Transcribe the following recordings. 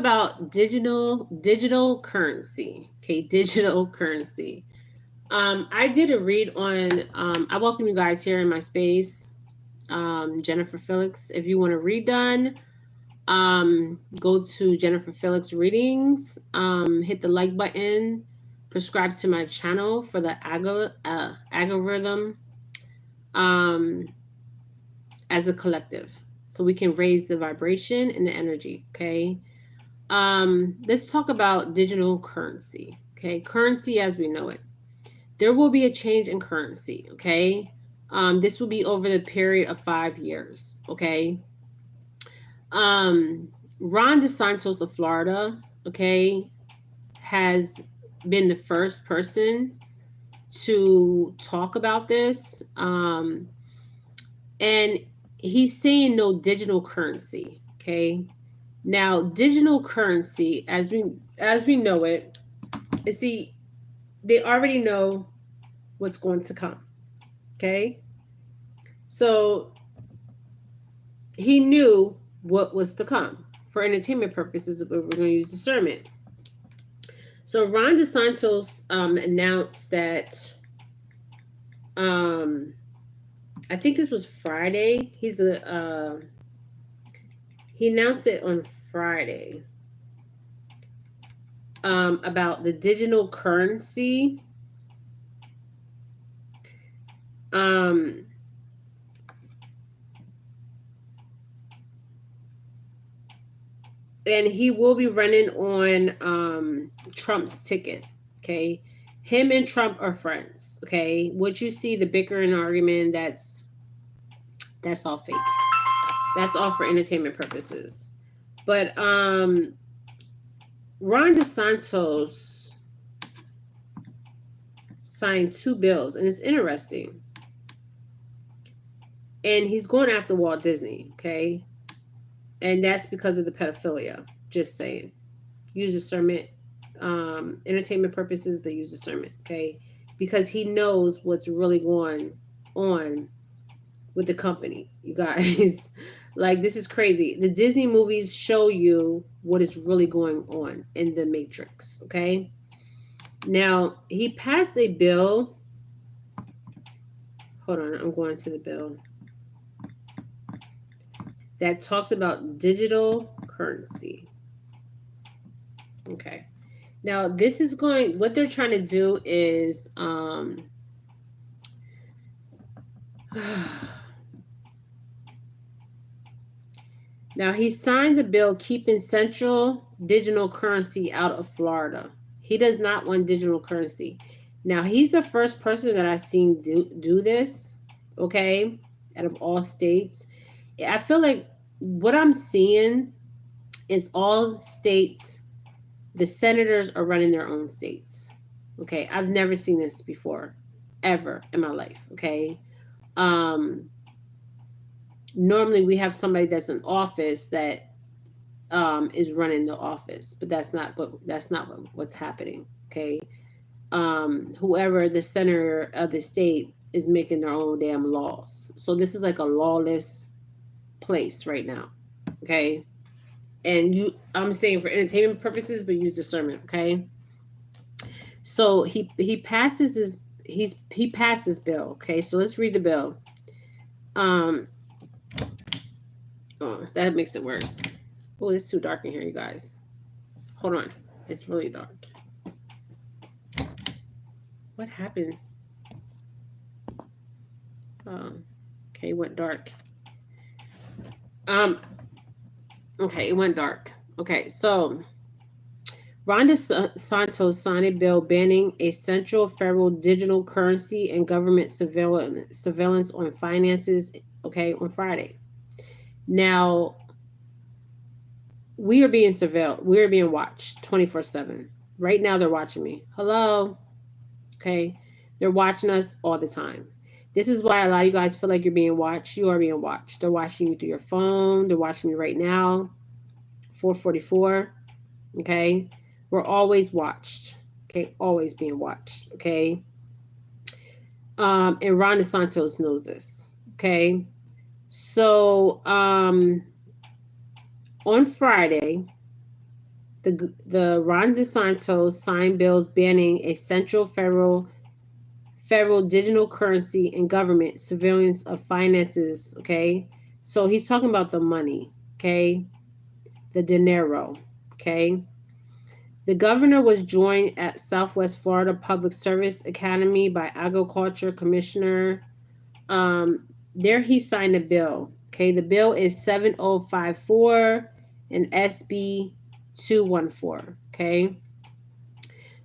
about digital currency. Okay, digital currency. I did a read on. I welcome you guys here in my space. Jennifer Felix. If you want to read done, go to Jennifer Felix Readings. Hit the like button. Subscribe to my channel for the algorithm. Um, as a collective, so we can raise the vibration and the energy. Okay. Let's talk about digital currency. Okay, currency as we know it. There will be a change in currency. Okay, this will be over the period of 5 years. Okay, Ron DeSantos of Florida, okay, has been the first person to talk about this, and he's saying no digital currency. Okay, now digital currency, as we know it, see, they already know what's going to come. Okay, so he knew what was to come. For entertainment purposes, we're going to use discernment. So Ron DeSantos announced that, I think this was Friday. He announced it on Friday, about the digital currency. And he will be running on Trump's ticket. Okay, him and Trump are friends. Okay, what you see, the bickering argument, that's all fake. That's all for entertainment purposes. But Ron DeSantos signed 2 bills, and it's interesting. And he's going after Walt Disney. Okay, and that's because of the pedophilia. Just saying. Use discernment. Entertainment purposes, they use discernment. Okay, because he knows what's really going on with the company. You guys, like, this is crazy. The Disney movies show you what is really going on in the Matrix. Okay. Now he passed a bill. Hold on, I'm going to the bill that talks about digital currency. Okay. Now this is what they're trying to do is, now he signs a bill keeping central digital currency out of Florida. He does not want digital currency. Now he's the first person that I've seen do this. Okay. Out of all states. I feel like what I'm seeing is all states, the senators are running their own states. Okay. I've never seen this before, ever in my life. Okay. Normally we have somebody that's in office that is running the office, but that's not what's happening. Okay. Whoever the senator of the state is making their own damn laws. So this is like a lawless place right now. Okay. And I'm saying for entertainment purposes, but use discernment. Okay. So he passes this bill. Okay. So let's read the bill. Oh, that makes it worse. Oh, it's too dark in here, you guys. Hold on. It's really dark. What happened? Okay, it went dark. Okay, it went dark. Okay, so Ron DeSantos signed a bill banning a central federal digital currency and government surveillance on finances, okay, on Friday. Now, we are being surveilled. We are being watched 24/7. Right now, they're watching me. Hello? Okay? They're watching us all the time. This is why a lot of you guys feel like you're being watched. You are being watched. They're watching you through your phone. They're watching me right now. 4:44. Okay? We're always watched. Okay? Always being watched. Okay? And Ron DeSantos knows this. Okay? So, on Friday, the Ron DeSantis signed bills banning a central federal digital currency and government surveillance of finances. Okay, so he's talking about the money. Okay, the dinero. Okay. The governor was joined at Southwest Florida Public Service Academy by Agriculture Commissioner. There he signed a bill. Okay, the bill is 7054 and SB 214. Okay.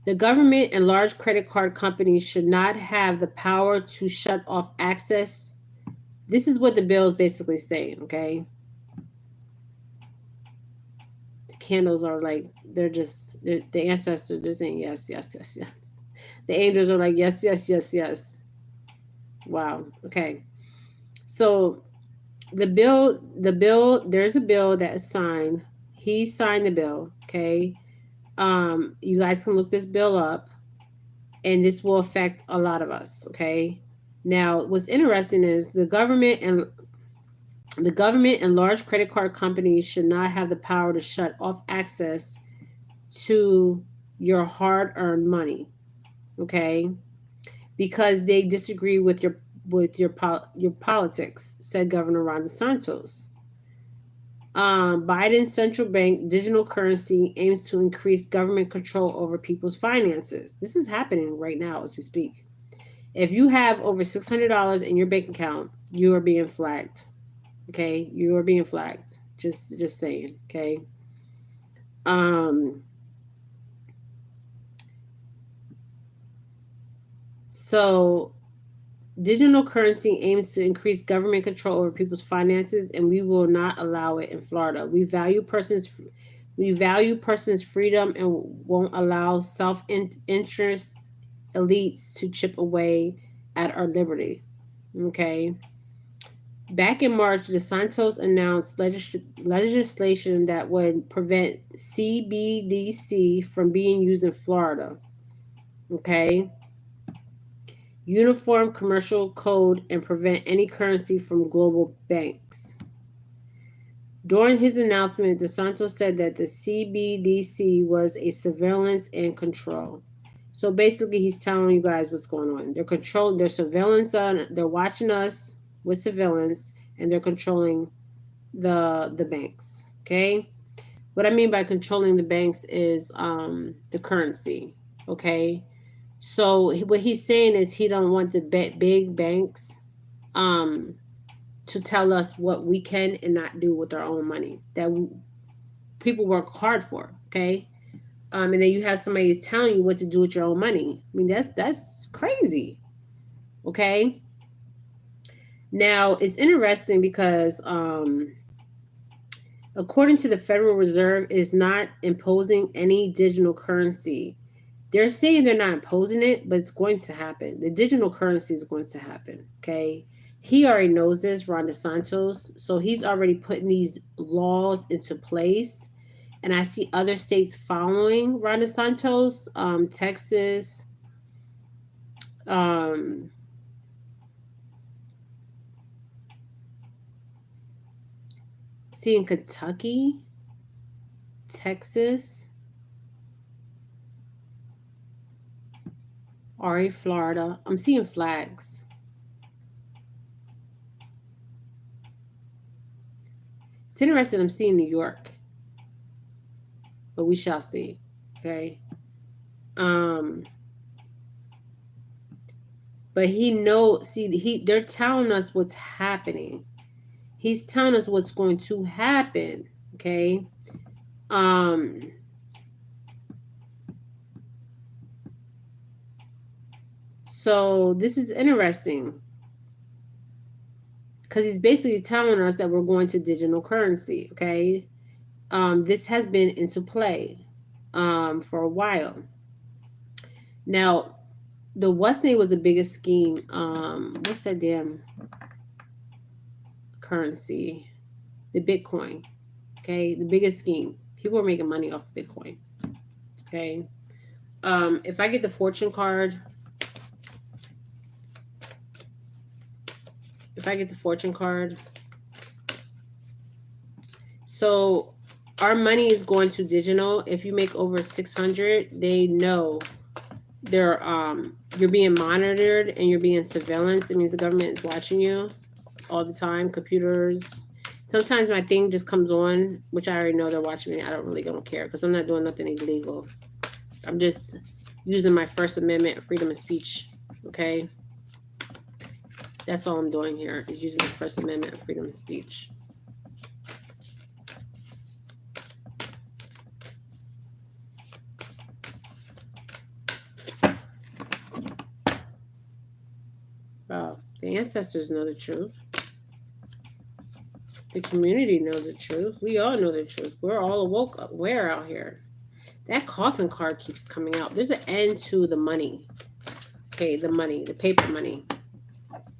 The government and large credit card companies should not have the power to shut off access. This is what the bill is basically saying. Okay. Candles are like, the ancestors, they're saying yes, yes, yes, yes. The angels are like, yes, yes, yes, yes. Wow. Okay. So the bill, there's a bill that is signed. He signed the bill. Okay. You guys can look this bill up, and this will affect a lot of us. Okay. Now, what's interesting is the government and large credit card companies should not have the power to shut off access to your hard-earned money, okay? Because they disagree with your politics, said Governor Ron DeSantis. Biden's central bank digital currency aims to increase government control over people's finances. This is happening right now as we speak. If you have over $600 in your bank account, you are being flagged. Okay, you are being flagged. Just saying. Okay. So digital currency aims to increase government control over people's finances, and we will not allow it in Florida. We value persons' freedom and won't allow self-interest elites to chip away at our liberty. Okay. Back in March, DeSantis announced legislation that would prevent CBDC from being used in Florida. Okay. Uniform Commercial Code and prevent any currency from global banks. During his announcement, DeSantis said that the CBDC was a surveillance and control. So basically, he's telling you guys what's going on. They're controlling, their surveillance they're watching us with surveillance, and they're controlling the banks. Okay. What I mean by controlling the banks is the currency. Okay. So what he's saying is he don't want the big banks to tell us what we can and not do with our own money that people work hard for. Okay. And then you have somebody who's telling you what to do with your own money. I mean, that's crazy. Okay. Now, it's interesting because according to the Federal Reserve, it is not imposing any digital currency. They're saying they're not imposing it, but it's going to happen. The digital currency is going to happen, okay? He already knows this, Ron DeSantis, so he's already putting these laws into place. And I see other states following Ron DeSantis, Texas, seeing Kentucky, Texas, Florida. I'm seeing flags. It's interesting. I'm seeing New York, but we shall see. Okay. But they're telling us what's happening. He's telling us what's going to happen. Okay. So this is interesting because he's basically telling us that we're going to digital currency. Okay. This has been into play for a while. Now, the what's name was the biggest scheme. What's that damn currency? The Bitcoin. Okay, the biggest scheme. People are making money off Bitcoin. Okay. If I get the fortune card, so our money is going to digital. If you make over 600, they know you're being monitored and you're being surveillance. That means the government is watching you all the time. Computers. Sometimes my thing just comes on, which I already know they're watching me. I don't care because I'm not doing nothing illegal. I'm just using my First Amendment freedom of speech. Okay, that's all I'm doing here is using the First Amendment of freedom of speech. Wow, the ancestors know the truth. The community knows the truth. We all know the truth. We're all awoke, aware out here. That coffin card keeps coming out. There's an end to the money. Okay, the money, the paper money.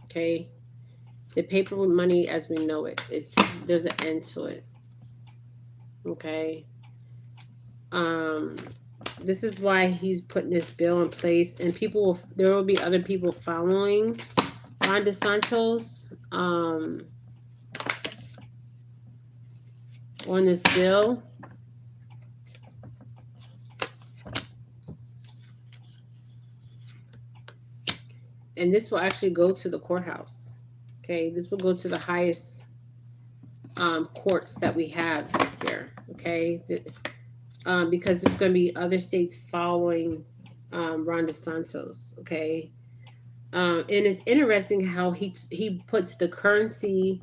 Okay, the paper money as we know it. There's an end to it. Okay. This is why he's putting this bill in place, and there will be other people following Ron DeSantis on this bill. And this will actually go to the courthouse. Okay, this will go to the highest courts that we have here. Okay, because there's going to be other states following Ron DeSantis. Okay, and it's interesting how he puts the currency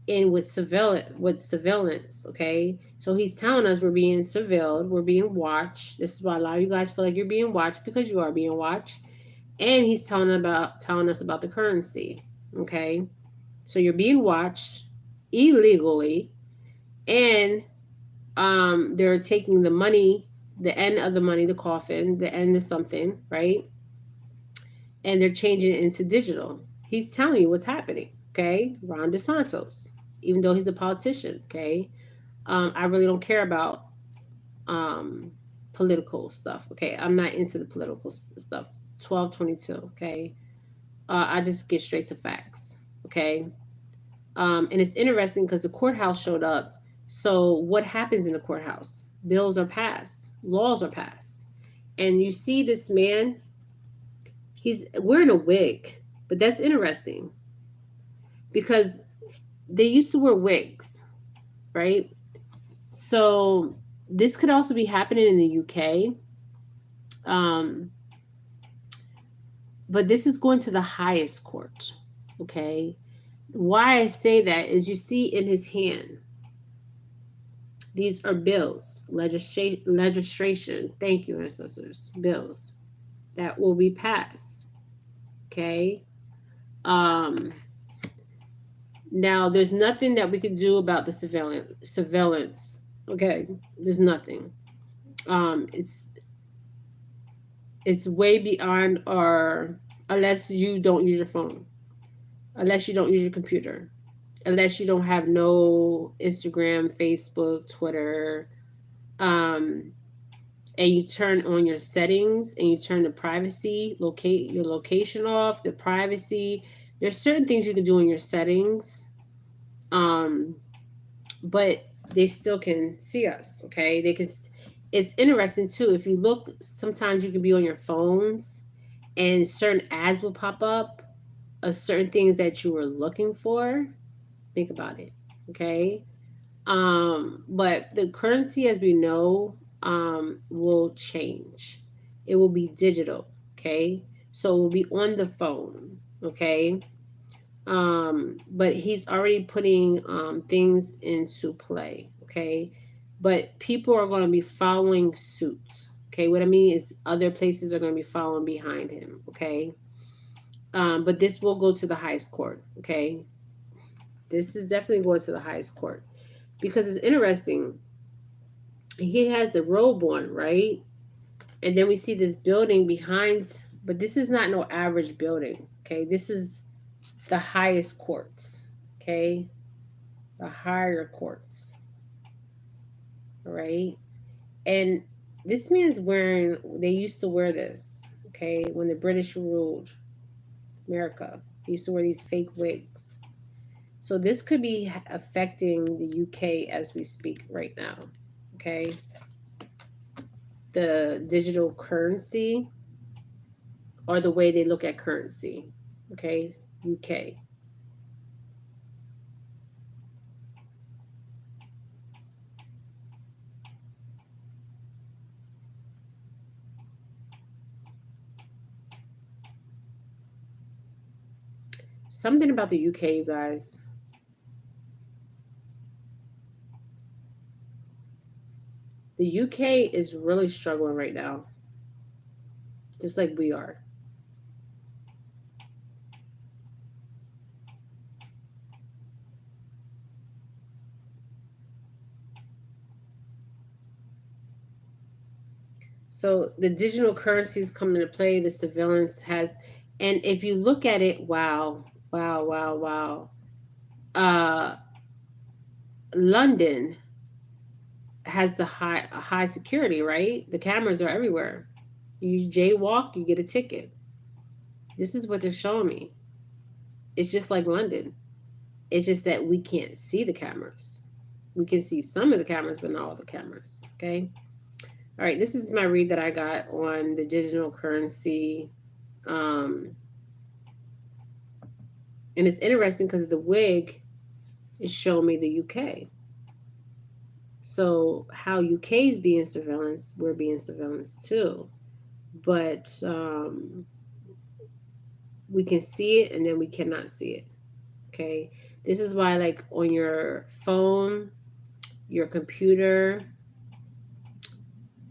in with surveillance. Okay, so he's telling us we're being surveilled, we're being watched. This is why a lot of you guys feel like you're being watched, because you are being watched. And he's telling us about the currency. Okay, so you're being watched illegally, and they're taking the money, the end of the money, the coffin, the end of something, right? And they're changing it into digital. He's telling you what's happening. Okay, Ron DeSantis, even though he's a politician. Okay, I really don't care about political stuff. Okay, I'm not into the political stuff. 1222. Okay, I just get straight to facts. Okay, and it's interesting because the courthouse showed up. So what happens in the courthouse? Bills are passed, laws are passed, and you see this man. He's wearing a wig, but that's interesting because they used to wear wigs, right? So this could also be happening in the UK. But this is going to the highest court. Okay. Why I say that is you see in his hand, these are bills, legislation. Thank you, ancestors. Bills that will be passed. Okay. Now there's nothing that we can do about the surveillance. Okay. There's nothing. It's way beyond our, unless you don't use your phone, unless you don't use your computer, unless you don't have no Instagram, Facebook, Twitter, and you turn on your settings and you turn the privacy, locate your location off, the privacy. There's certain things you can do in your settings, but they still can see us. Okay, they can. It's interesting too. If you look, sometimes you can be on your phones, and certain ads will pop up of certain things that you were looking for. Think about it. Okay. But the currency, as we know, will change. It will be digital. Okay. So it will be on the phone. Okay. But he's already putting things into play. Okay. But people are going to be following suit. Okay. What I mean is other places are going to be following behind him. Okay. But this will go to the highest court. Okay. This is definitely going to the highest court because it's interesting. He has the robe on, right? And then we see this building behind, but this is not no average building. Okay. This is the highest courts. Okay. The higher courts. All right. And this man's wearing, they used to wear this. Okay. When the British ruled America, they used to wear these fake wigs. So this could be affecting the UK as we speak right now. okay? The digital currency, or the way they look at currency, okay? UK. Something about the UK, you guys. The UK is really struggling right now, just like we are. So the digital currencies come into play. The surveillance has, and if you look at it, wow, wow, wow, wow. Uh, London has the high security, right? The cameras are everywhere. You jaywalk, you get a ticket. This is what they're showing me. It's just like London. It's just that we can't see the cameras. We can see some of the cameras, but not all the cameras. Okay. All right. This is my read that I got on the digital currency. Um, and it's interesting because the wig is showing me the UK. So how UK is being surveillance, we're being surveillance too. But we can see it and then we cannot see it. Okay. This is why, like, on your phone, your computer,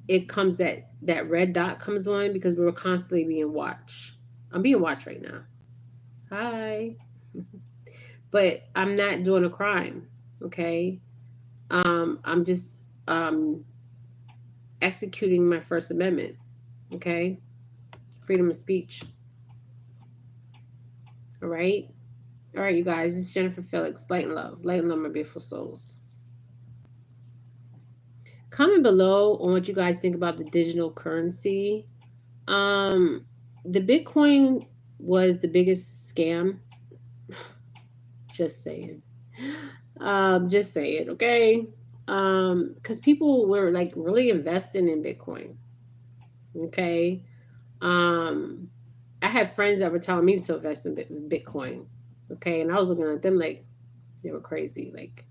it comes that red dot comes on because we're constantly being watched. I'm being watched right now. Hi. But I'm not doing a crime. Okay. I'm just executing my First Amendment. Okay. Freedom of speech. All right. All right, you guys. This is Jennifer Felix. Light and love. Light and love, my beautiful souls. Comment below on what you guys think about the digital currency. Um, the Bitcoin was the biggest scam. Just saying. Just saying, okay? Because people were like really investing in Bitcoin. Okay. Um, I had friends that were telling me to invest in Bitcoin. Okay, and I was looking at them like they were crazy. Like,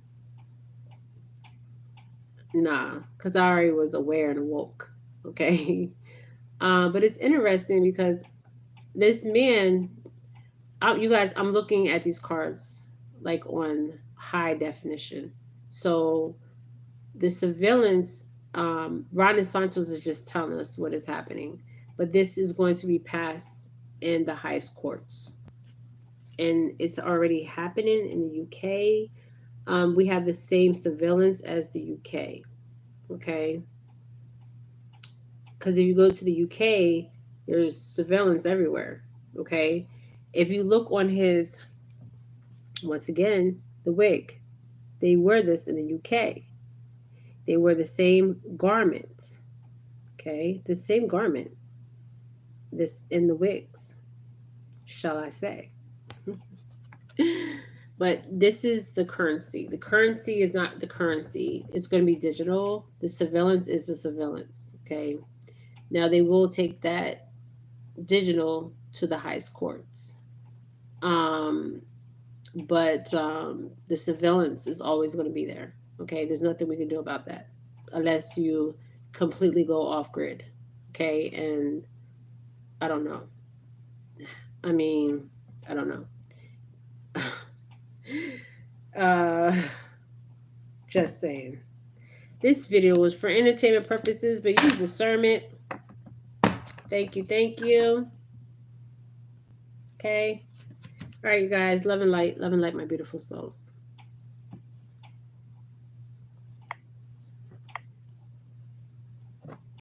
nah, because I already was aware and woke. Okay. But it's interesting because this man, you guys, I'm looking at these cards like on high definition. So the surveillance, Ron DeSantis is just telling us what is happening, but this is going to be passed in the highest courts, and it's already happening in the UK. We have the same surveillance as the UK. Okay, because if you go to the UK, there's surveillance everywhere. Okay, if you look on his, once again, the wig, they wear this in the UK. They wear the same garment. Okay, the same garment. This in the wigs, shall I say? But this is the currency. The currency is not the currency. It's going to be digital. The surveillance is the surveillance. Okay. Now they will take that digital to the highest courts. Um, but the surveillance is always going to be there. Okay. There's nothing we can do about that unless you completely go off grid. Okay. And I don't know. I mean, I don't know. uh, just saying. This video was for entertainment purposes, but use discernment. Thank you. Thank you. Okay. All right, you guys. Love and light. Love and light, my beautiful souls.